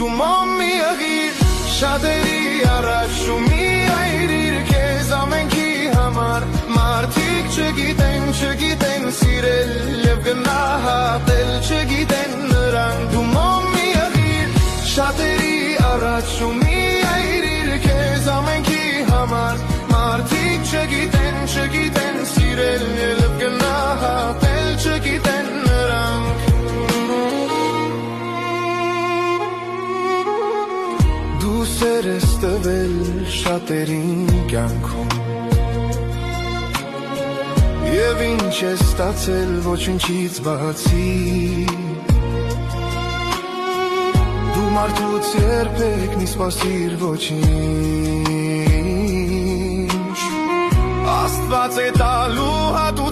դու մոմի աղիր շատերի առաջ ու մի այրիր քեզ ամենքի համար մարդիկ չգիտեն սիրել և գնահատել չգիտեն նրանք դու մոմի աղիր շատերի առաջ ու մի այրիր քեզ ամենքի համար մարդիկ չգիտեն սիրել և գնահատել չգիտեն նրանք դու սեր ես տվել շատերին կյանքում Եվ ինչ ես ստացել ոչնչից բացի Դու մարդուց երբեք մի սպասիր ոչինչ Աստված է տալու հատու